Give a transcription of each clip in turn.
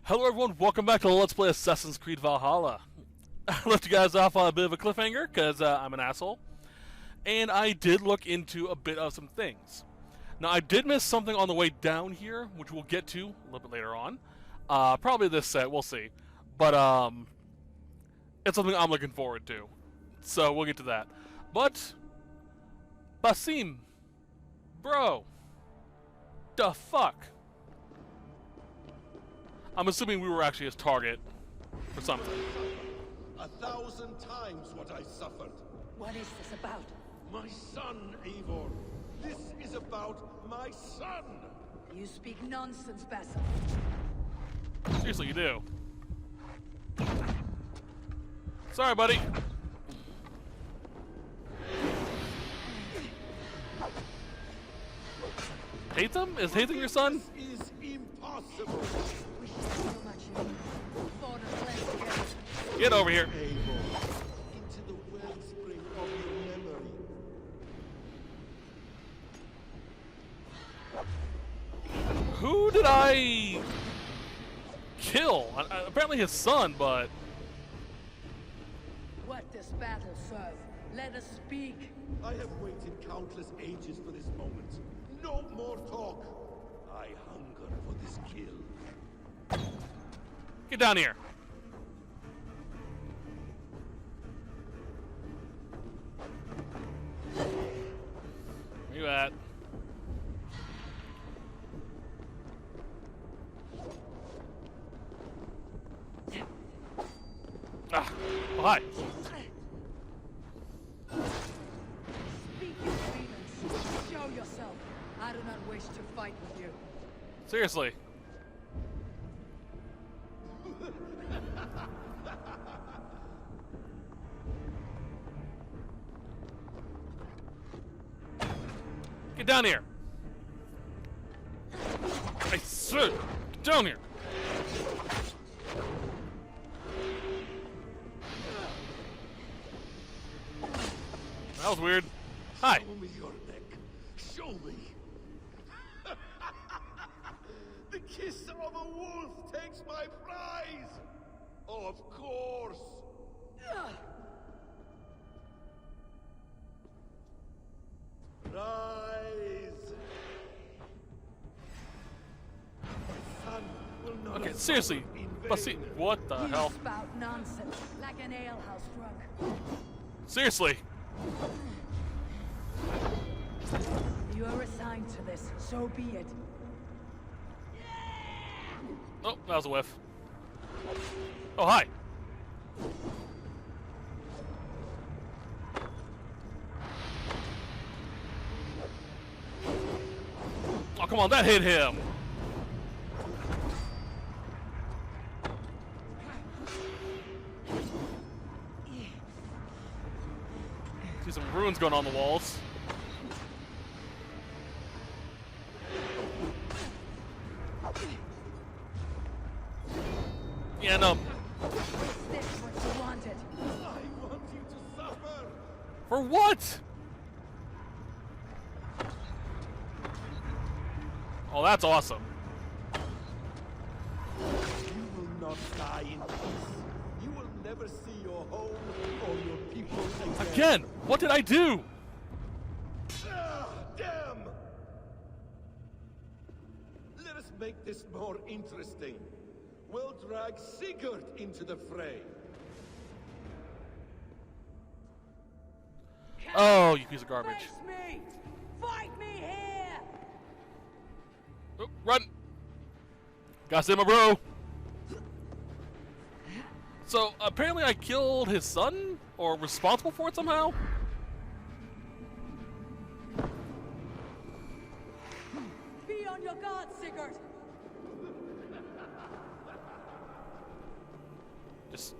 Hello everyone, welcome back to Let's Play Assassin's Creed Valhalla. I left you guys off on a bit of a cliffhanger, because I'm an asshole. And I did look into a bit of some things. Now, I did miss something on the way down here, which we'll get to a little bit later on. Probably this set, we'll see. But, it's something I'm looking forward to. So, we'll get to that. But, Basim, bro, the fuck? I'm assuming we were actually his target for something. 1,000 times what I suffered. What is this about? My son, Eivor. This is about my son. You speak nonsense, Basim. Seriously, you do. Sorry, buddy. Hate them? Is hating your son? This is impossible. We should so much in thought of playing together. Get over here. Eivor, into the wellspring of your memory. Who did I kill? Apparently his son, but... What does battle serve? Let us speak. I have waited countless ages for this moment. No more talk. I hunger for this kill. Get down here. Where you at? Ah, oh, hi. Speak your grievance. Show yourself. I do not wish to fight with you. Seriously. Get down here. I said, get down here. That was weird. Hi. Show me your neck. Show me. The kiss of a wolf takes my prize. Of course. Rise. My son will not. Okay, seriously. Basim, what the You hell? spout nonsense like an alehouse drunk. Seriously. You are assigned to this, so be it. Oh, that was a whiff. Oh, hi. Oh, come on, that hit him. See some ruins going on the walls. Yeah, no. Is this what you wanted? I want you to suffer. For what? Oh, that's awesome. You will not die in peace. You will never see your home or your people again. Again, what did I do? Ah, damn! Let us make this more interesting. We'll drag Sigurd into the fray. Oh, you piece of garbage. Face me! Fight me here! Oh, run! Gotta save my bro! So, apparently I killed his son? Or responsible for it somehow? Be on your guard, Sigurd! Just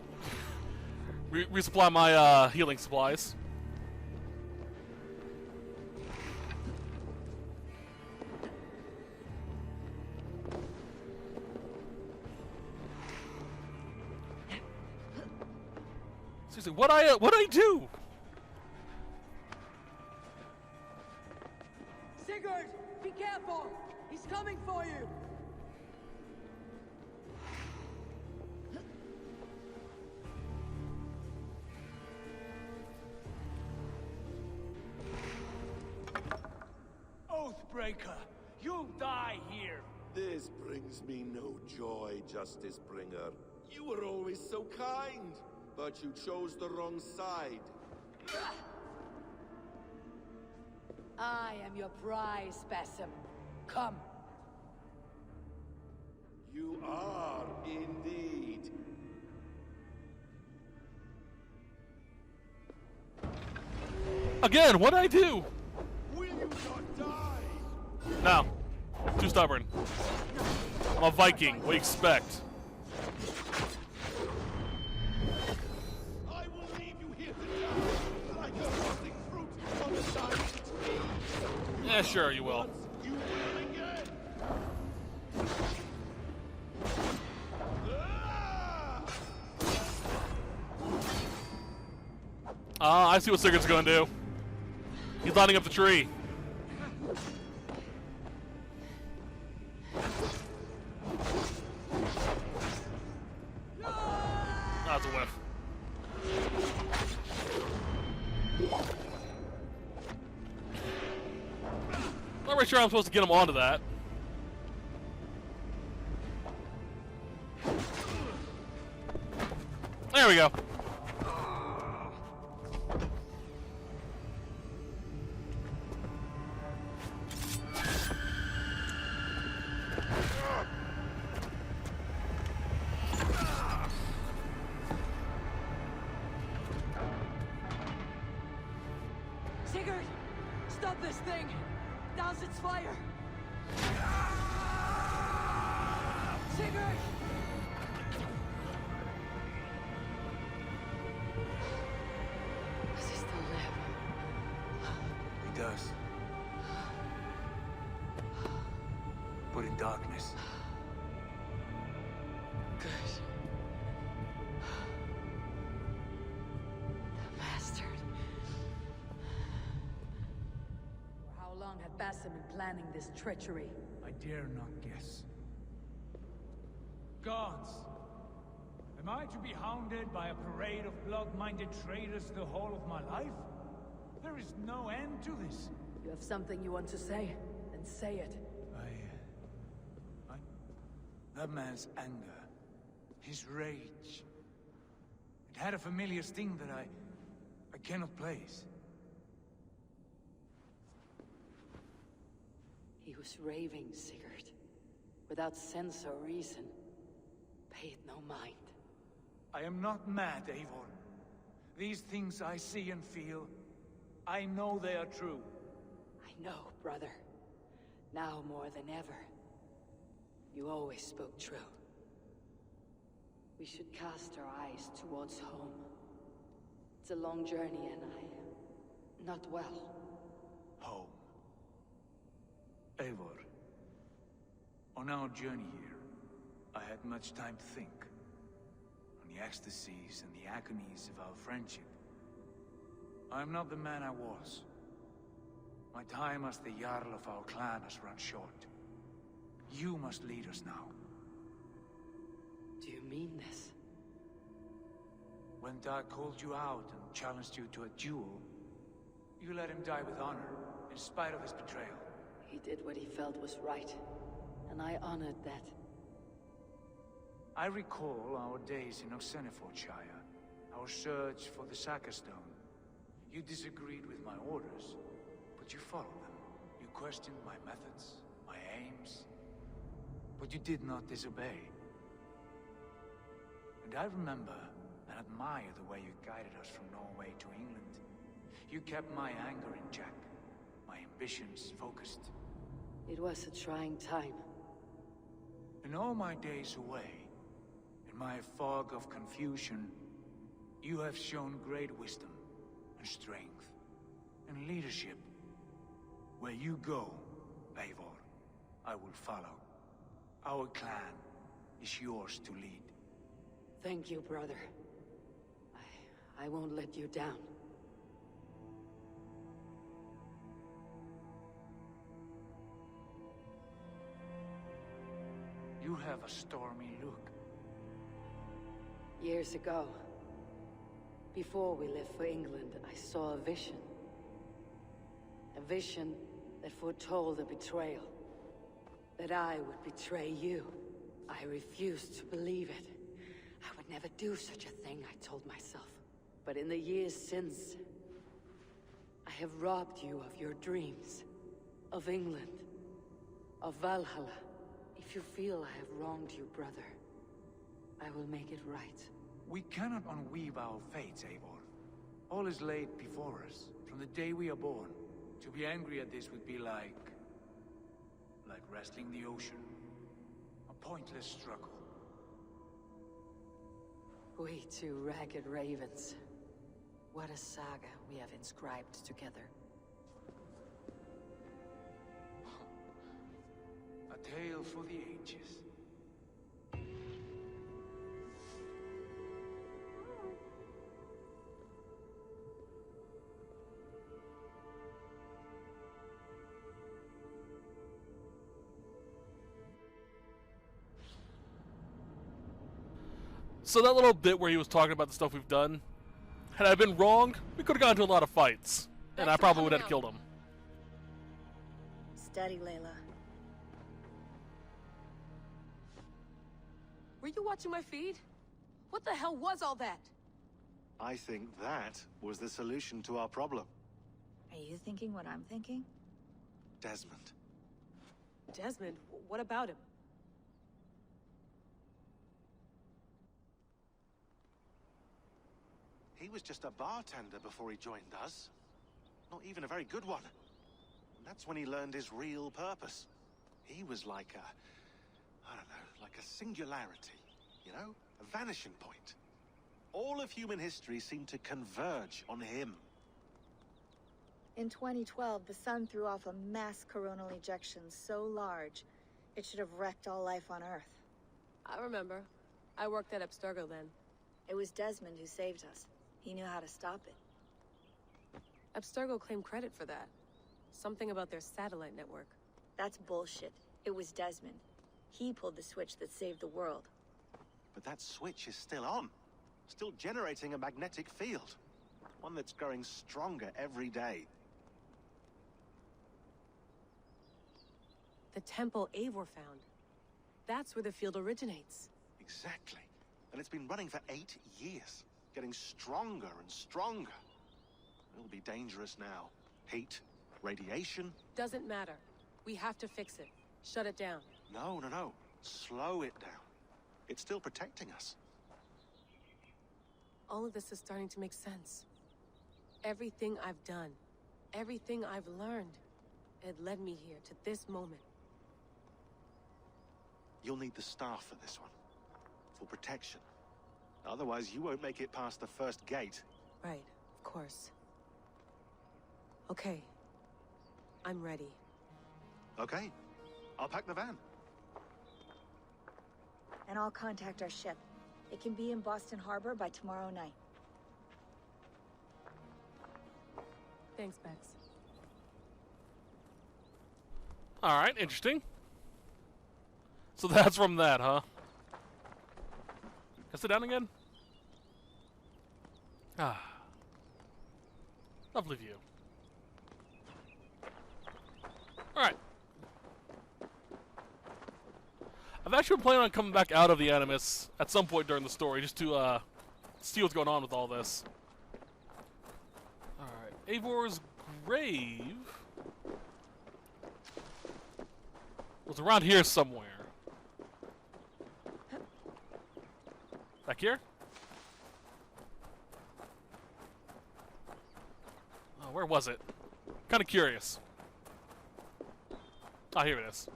resupply my healing supplies. Seriously, what'd I do? Sigurd, be careful! He's coming for you! traitor! You'll die here! This brings me no joy, Justice Bringer. You were always so kind, but you chose the wrong side. I am your prize, Basim. Come. You are indeed. Again, what'd I do? Will you not die? No. Too stubborn. I'm a Viking. What do you expect? I will leave you here to die, like a rotting fruit on the side of the tree. Yeah, sure, you will. Once you will again. I see what Sigurd's gonna do. He's lining up the tree. That's a whiff. Not really sure I'm supposed to get him onto that. There we go. Sigurd! Stop this thing! Douse its fire! Sigurd! Does he still live? He does. But in darkness. Good. The bastard. For how long had Basim been planning this treachery? I dare not guess. Gods! Am I to be hounded by a parade of blood-minded traitors the whole of my life? There is no end to this. You have something you want to say? Then say it. That man's anger, his rage, it had a familiar sting that I cannot place. He was raving, Sigurd. Without sense or reason. Pay it no mind. I am not mad, Eivor. These things I see and feel, I know they are true. I know, brother. Now more than ever. You always spoke true. We should cast our eyes towards home. It's a long journey and not well. Home. Eivor, on our journey here, I had much time to think. On the ecstasies and the agonies of our friendship. I am not the man I was. My time as the Jarl of our clan has run short. You must lead us now. Do you mean this? When Dag called you out and challenged you to a duel, you let him die with honor, in spite of his betrayal. He did what he felt was right, and I honored that. I recall our days in Oxenfordshire, our search for the Saka Stone. You disagreed with my orders, but you followed them. You questioned my methods, my aims, but you did not disobey. And I remember and admire the way you guided us from Norway to England. You kept my anger in check, my ambitions focused. It was a trying time. In all my days away, in my fog of confusion, you have shown great wisdom and strength and leadership. Where you go, Eivor, I will follow. Our clan is yours to lead. Thank you, brother. I won't let you down. You have a stormy look. Years ago, before we left for England, I saw a vision. A vision that foretold a betrayal. That I would betray you. I refused to believe it. I would never do such a thing, I told myself. But in the years since, I have robbed you of your dreams. Of England. Of Valhalla. If you feel I have wronged you, brother, I will make it right. We cannot unweave our fates, Eivor. All is laid before us, from the day we are born. To be angry at this would be like wrestling the ocean. A pointless struggle. We two ragged ravens. What a saga we have inscribed together. A tale for the ages. So that little bit where he was talking about the stuff we've done, had I been wrong, we could have gotten into a lot of fights, and I probably would have killed him. Steady, Layla. Were you watching my feed? What the hell was all that? I think that was the solution to our problem. Are you thinking what I'm thinking? Desmond. Desmond? What about him? He was just a bartender before he joined us. Not even a very good one. And that's when he learned his real purpose. He was like I don't know, like a singularity, you know? A vanishing point. All of human history seemed to converge on him. In 2012, the sun threw off a mass coronal ejection so large, it should have wrecked all life on Earth. I remember. I worked at Abstergo then. It was Desmond who saved us. He knew how to stop it. Abstergo claimed credit for that. Something about their satellite network. That's bullshit. It was Desmond. He pulled the switch that saved the world. But that switch is still on. Still generating a magnetic field. One that's growing stronger every day. The temple Eivor found. That's where the field originates. Exactly. And it's been running for 8 years. Getting stronger and stronger. It'll be dangerous now. Heat, radiation. Doesn't matter. We have to fix it. Shut it down. No. Slow it down. It's still protecting us. All of this is starting to make sense. Everything I've done, everything I've learned, it led me here to this moment. You'll need the staff for this one. For protection. Otherwise, you won't make it past the first gate. Right, of course. Okay. I'm ready. Okay. I'll pack the van. And I'll contact our ship. It can be in Boston Harbor by tomorrow night. Thanks, Bex. Alright, interesting. So that's from that, huh? Can I sit down again? Ah. Lovely view. Alright. I've actually been planning on coming back out of the Animus at some point during the story, just to see what's going on with all this. Alright. Eivor's grave was around here somewhere. Back here? Oh, where was it? Kind of curious. Ah, here it is.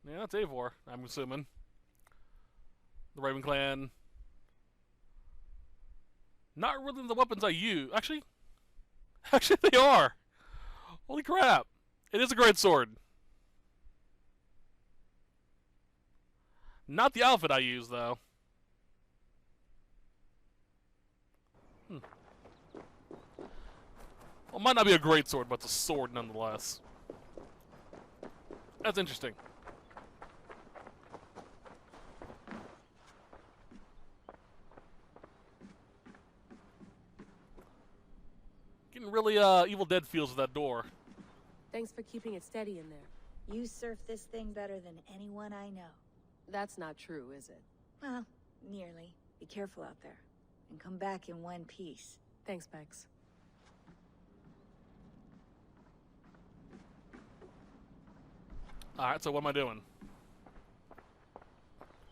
Yeah, that's Eivor, I'm assuming. The Raven Clan. Not really the weapons I use. Actually, they are. Holy crap. It is a great sword. Not the outfit I use, though. Well, it might not be a great sword, but it's a sword nonetheless. That's interesting. Getting really Evil Dead feels with that door. Thanks for keeping it steady in there. You surf this thing better than anyone I know. That's not true, is it? Well, nearly. Be careful out there. And come back in one piece. Thanks, Bex. Alright, so what am I doing?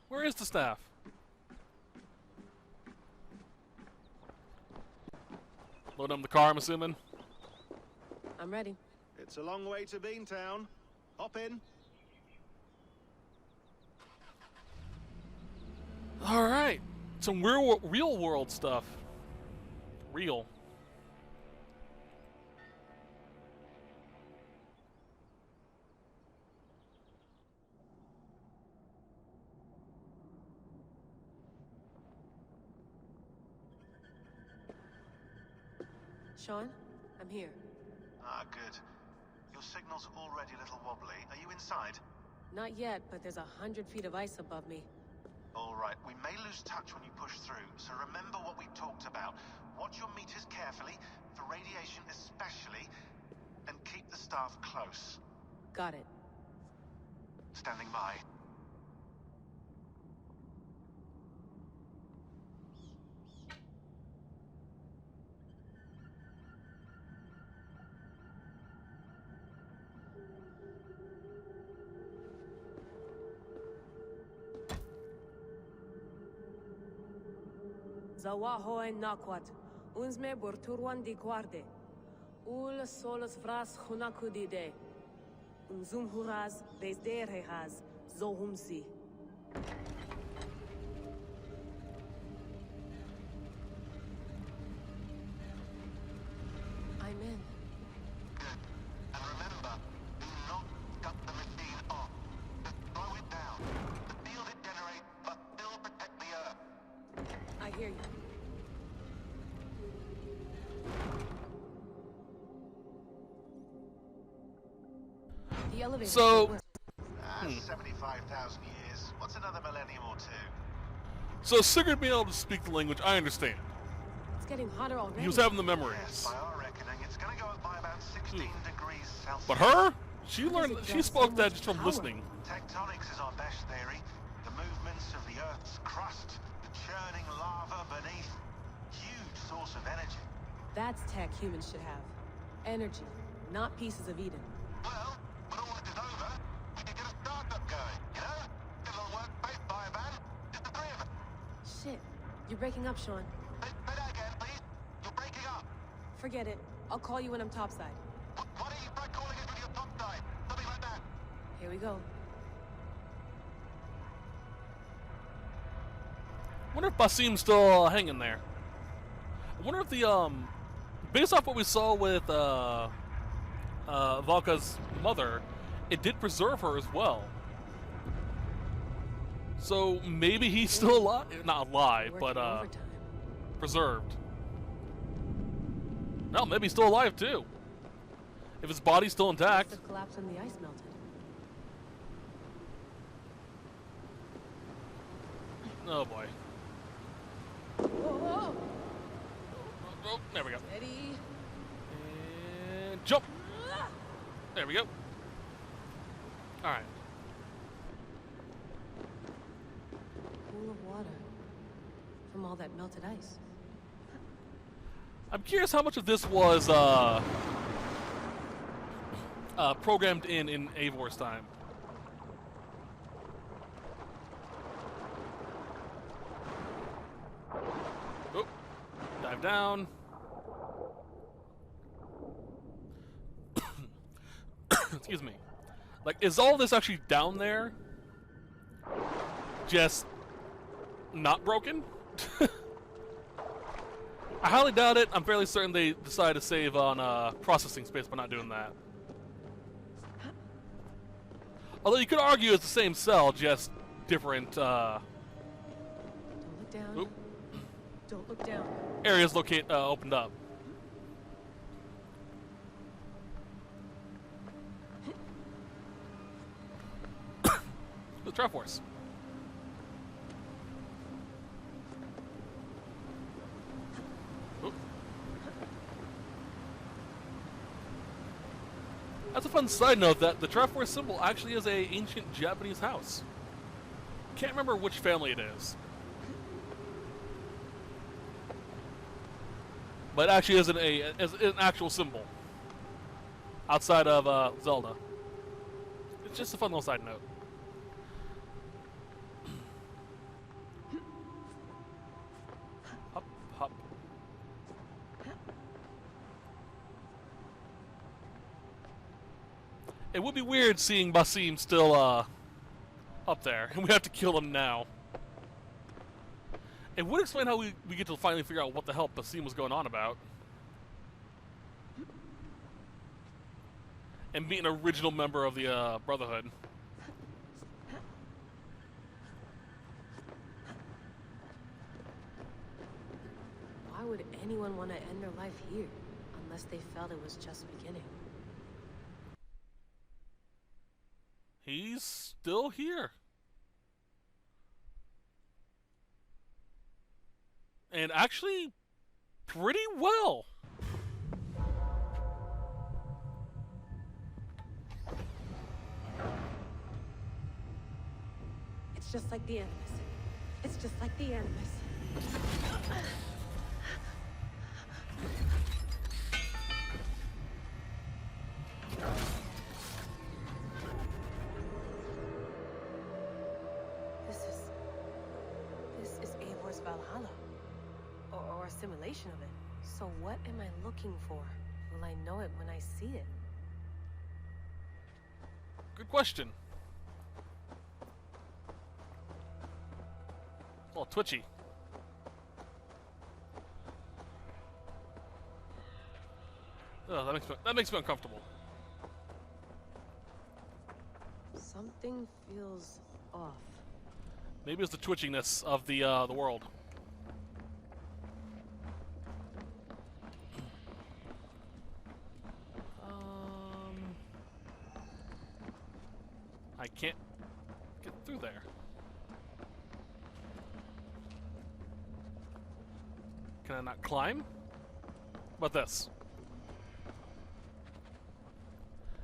Where is the staff? Load up the car, I'm assuming. I'm ready. It's a long way to Beantown. Hop in. Alright. Some real world stuff. Real. Sean, I'm here. Ah, good. Your signal's already a little wobbly. Are you inside? Not yet, but there's 100 feet of ice above me. All right, we may lose touch when you push through, so remember what we talked about. Watch your meters carefully, for radiation especially, and keep the staff close. Got it. Standing by. Zawaho en nakwat, unsme burturwan di guarde. Ul solos vras hunakudide. Unzum huraz desderehaz zohumsi. I'm in. Good. And remember, do not cut the machine off. Just slow it down. The field it generates must still protect the Earth. I hear you. The elevator. So, 75,000 years. What's another millennium or two? so Sigurd being able to speak the language, I understand. It's getting hotter already. He was having the Yes, memories. by our reckoning, it's going to go up by about 16 degrees Celsius. But her? She does learned. it She get spoke so that much just from power? listening. Tectonics is our best theory. The movements of the Earth's crust, the churning lava beneath. Huge source of energy. That's tech humans should have. Energy, not pieces of Eden. Well, when all this is over, we can get a startup going, you know? Get a little workspace, buy a van, just the three of us. Shit. You're breaking up, Sean. Say that again, please. You're breaking up. Forget it. I'll call you when I'm topside. Why don't you try calling us when you're topside? Something like that. Here we go. Wonder if Basim's still hanging there. I wonder if the based off what we saw with Valka's mother, it did preserve her as well. So maybe he's still alive, not alive, Working but overtime. preserved. No, maybe he's still alive too. If his body's still intact. Must have collapsed when the ice melted. Oh boy. Whoa, whoa. Oh, there we go. Steady. And jump. There we go. All right. Pool of water. From all that melted ice. I'm curious how much of this was programmed in Eivor's time. Oh, dive down. Excuse me. Like, is all this actually down there? Just not broken? I highly doubt it. I'm fairly certain they decided to save on processing space by not doing that. Although you could argue it's the same cell, just different Don't look down. oop, Don't look down. areas opened up. The Triforce. Oop. That's a fun side note that the Triforce symbol actually is a ancient Japanese house. Can't remember which family it is. But it actually isn't an actual symbol. Outside of Zelda. It's just a fun little side note. Hop, hop. It would be weird seeing Basim still up there, and we have to kill him now. It would explain how we get to finally figure out what the hell Basim was going on about. And be an original member of the Brotherhood. Why would anyone want to end their life here, unless they felt it was just beginning? He's still here. And actually, pretty well. It's just like the Animus. It's just like the Animus. This is Eivor's Valhalla. Or a simulation of it. So what am I looking for? Will I know it when I see it? Good question. A little twitchy. Oh, that makes me uncomfortable. Something feels off. Maybe it's the twitchiness of the world. I can't get through there. Can I not climb? How about this?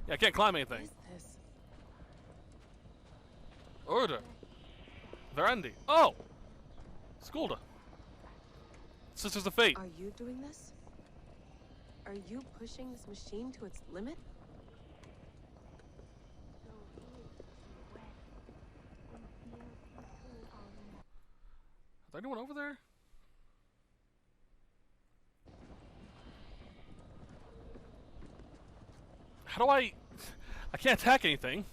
Yeah, I can't climb anything. What is this? Order. Verandi. Oh! Skulda. Sisters of Fate. Are you doing this? Are you pushing this machine to its limit? Is there anyone over there? How do I can't attack anything.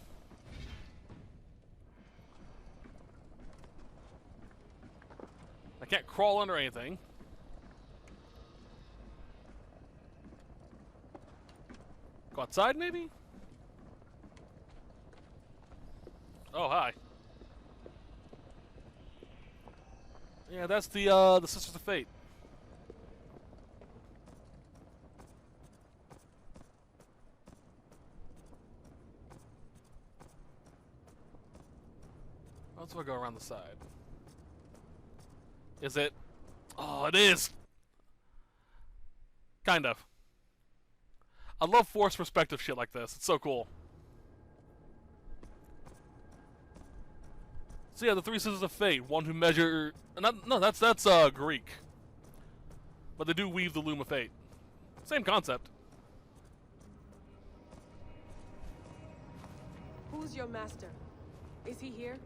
I can't crawl under anything. Go outside, maybe? Oh, hi. Yeah, that's the Sisters of Fate. Let's go around the side. Is it? Oh, it is! Kind of. I love forced perspective shit like this. It's so cool. So yeah, the three Sisters of Fate. One who measure... No, that's Greek. But they do weave the loom of fate. Same concept. Who's your master? Is he here?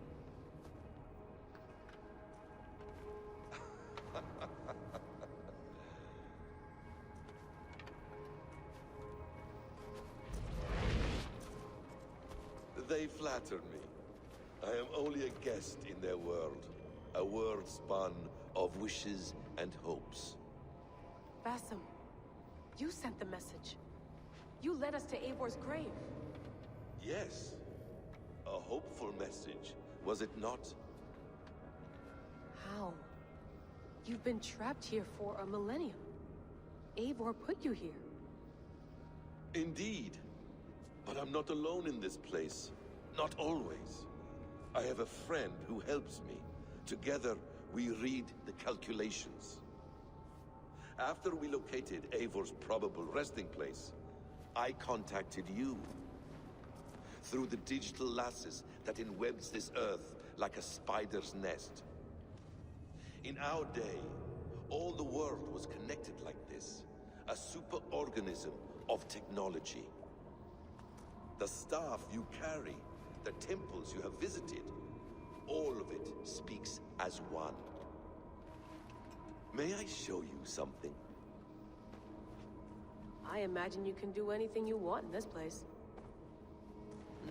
They flatter me. I am only a guest in their world. A world spun of wishes and hopes. Basim, you sent the message. You led us to Eivor's grave. Yes. A hopeful message, was it not? How? You've been trapped here for a millennium. Eivor put you here. Indeed. But I'm not alone in this place. Not always. I have a friend who helps me. Together, we read the calculations. After we located Eivor's probable resting place, I contacted you through the digital lasses that enwebs this Earth like a spider's nest. In our day, all the world was connected like this, a superorganism of technology. The staff you carry, the temples you have visited, all of it speaks as one. May I show you something? I imagine you can do anything you want in this place.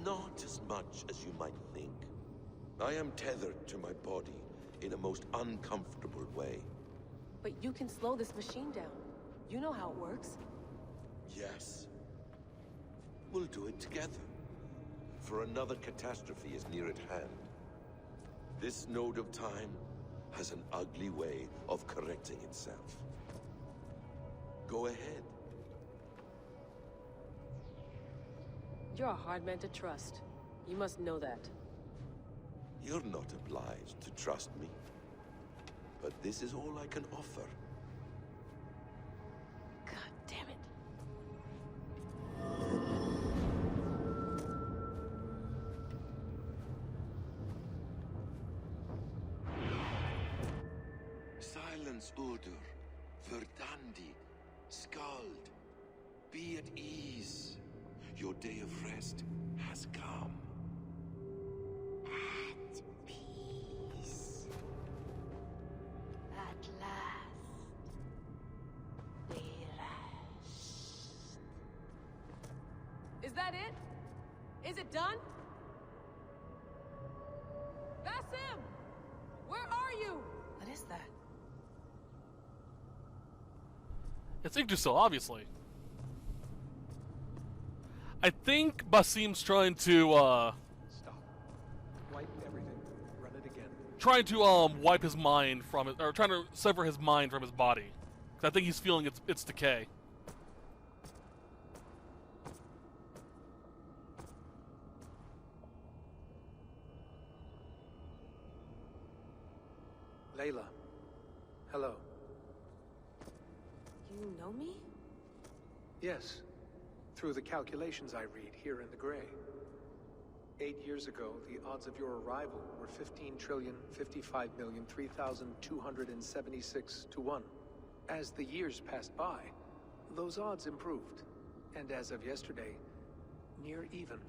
Not as much as you might think. I am tethered to my body in a most uncomfortable way. But you can slow this machine down. You know how it works. Yes. We'll do it together. For another catastrophe is near at hand. This node of time has an ugly way of correcting itself. Go ahead. You're a hard man to trust. You must know that. You're not obliged to trust me. But this is all I can offer. God damn it. Silence, Udur. Verdandi. Skald. Be at ease. Your day of rest has come. At peace. At last. We rest. Is that it? Is it done? Basim! Where are you? What is that? It's Yggdrasil, obviously. I think Basim's trying to, Stop. Wipe everything. Run it again. trying to, wipe his mind from it, or trying to sever his mind from his body. 'Cause I think he's feeling its decay. Layla. Hello. You know me? Yes. Through the calculations I read here in the gray. 8 years ago, the odds of your arrival were 15,055,003,276 to 1. As the years passed by, those odds improved. And as of yesterday, near even.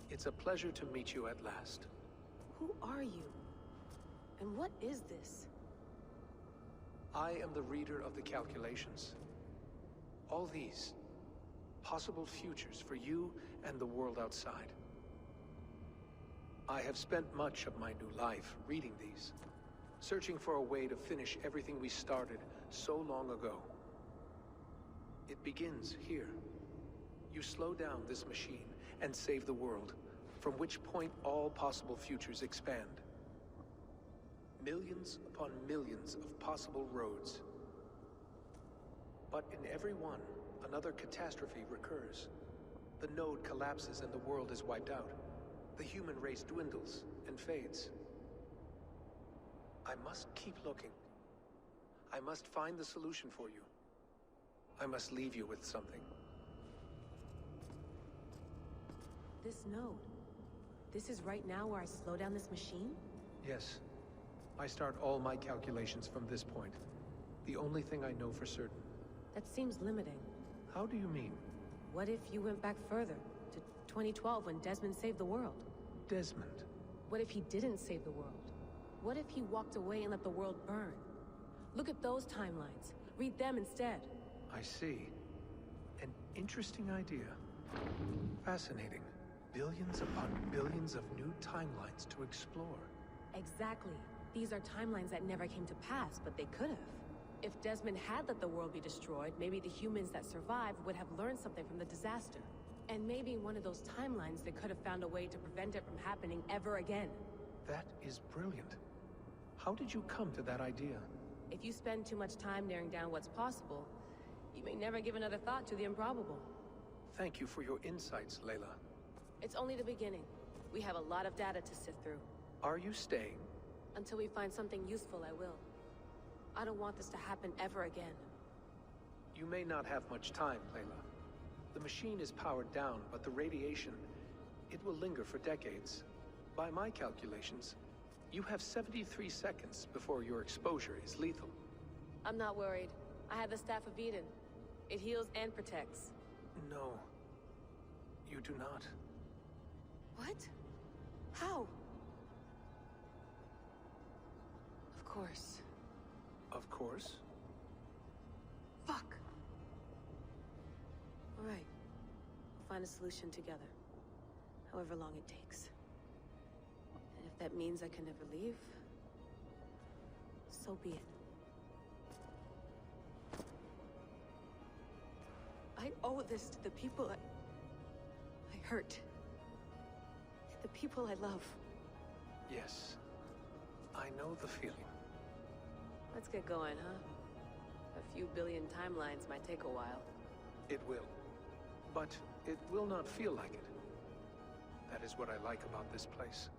It's a pleasure to meet you at last. Who are you? And what is this? I am the reader of the calculations. All these possible futures for you and the world outside. I have spent much of my new life reading these, searching for a way to finish everything we started so long ago. It begins here. You slow down this machine and save the world, from which point all possible futures expand. Millions upon millions of possible roads. But in every one, another catastrophe recurs. The node collapses and the world is wiped out. The human race dwindles and fades. I must keep looking. I must find the solution for you. I must leave you with something. This node. This is right now where I slow down this machine? Yes. I start all my calculations from this point. The only thing I know for certain. That seems limiting. How do you mean? What if you went back further, to 2012 when Desmond saved the world? Desmond. What if he didn't save the world? What if he walked away and let the world burn? Look at those timelines. Read them instead. I see. An interesting idea. Fascinating. Billions upon billions of new timelines to explore. Exactly. These are timelines that never came to pass, but they could have. If Desmond had let the world be destroyed, maybe the humans that survived would have learned something from the disaster. And maybe in one of those timelines they could have found a way to prevent it from happening ever again. That is brilliant. How did you come to that idea? If you spend too much time narrowing down what's possible, you may never give another thought to the improbable. Thank you for your insights, Layla. It's only the beginning. We have a lot of data to sift through. Are you staying? Until we find something useful, I will. I don't want this to happen ever again. You may not have much time, Layla. The machine is powered down, but the radiation... It will linger for decades. By my calculations, you have 73 seconds before your exposure is lethal. I'm not worried. I have the Staff of Eden. It heals and protects. No. You do not. What? How? Of course. Of course. Fuck! Alright. We'll find a solution together. However long it takes. And if that means I can never leave, so be it. I owe this to the people I hurt. The people I love. Yes. I know the feeling. Let's get going, huh? A few billion timelines might take a while. It will. But it will not feel like it. That is what I like about this place.